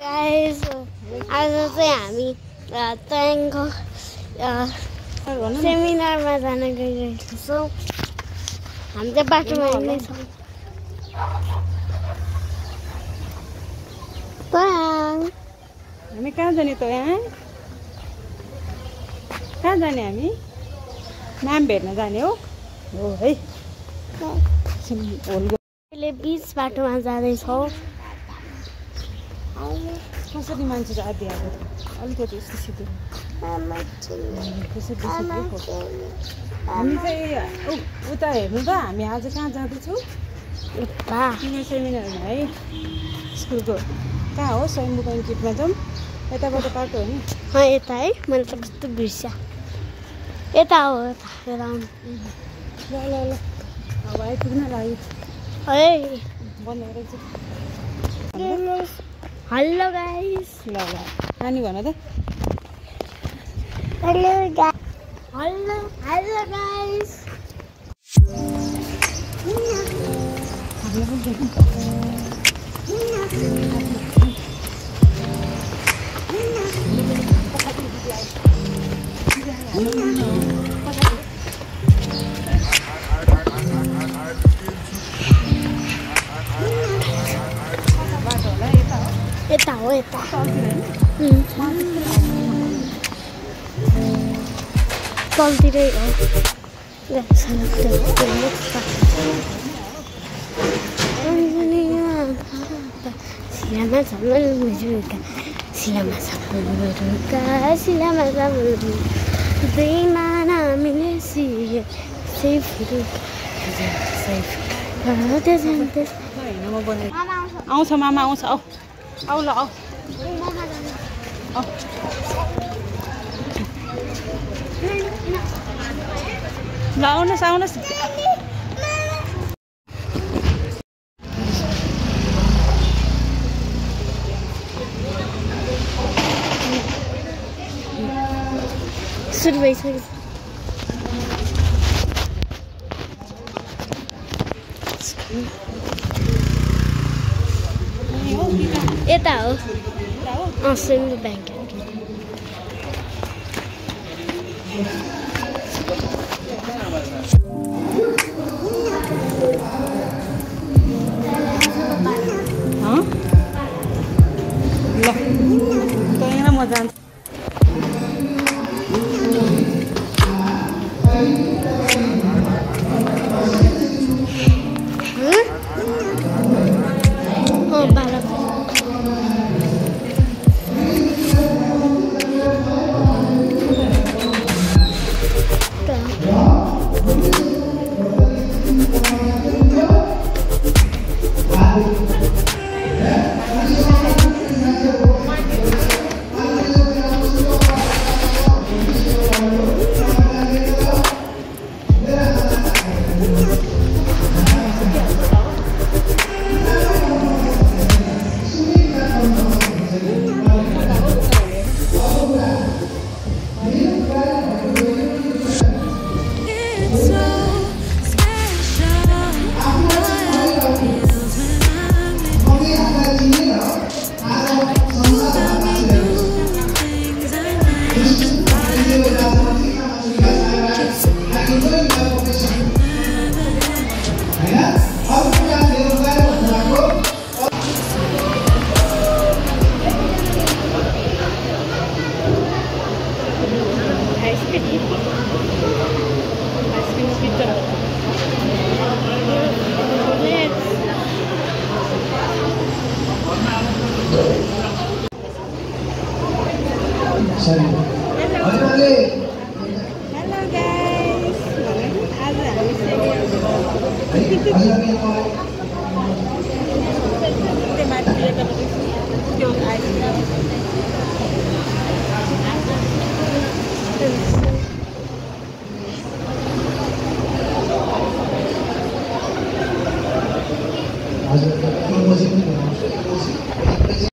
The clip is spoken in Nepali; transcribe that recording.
गाइस आज चाहिँ हामी तयाङको सेमिनारमा जान गइरहेका छौँ। हामी चाहिँ बाटोमा हिँड्दैछौँ। तयाङ हामी कहाँ जाने तयाङ? कहाँ जाने हामी? नाम भेट्न जाने हो है। अहिले बिच बाटोमा जाँदैछौँ। कसरी मान्छे आधी आएको अलिकति यस्तो सिधो हामी चाहिँ उता हेर्नु त हामी आज कहाँ जाँदैछौँ? तिम्रो सेमिनारमा है स्कुलको कहाँ हो? स्वयम्भू बैङ्किटमा जाउँ। यताबाट बाटो हो नि? यता है। मैले त कस्तो बिर्स्या। यता हो यता ल ल ल अब आइपुग्न लाग्यो है। बन्द गरेको हेलो गाइस। ल ल नानी भन त। Hello hello hello guys. यता हो यता। तलतिरै हो। सिलामा छामुलका सिलामा छामुलका सिलामा छामुलका दुईमा नामिले सिए सेफुरु आउँछ मामा आउँछ। आऊ आऊ ल आऊ ल आउनुहोस् आउनुहोस्। सुरु भइसक्यो। यता हो स्वयम्भू बैङ्किट। ल तयाङ र म जान्छु। Hello guys. आज हामी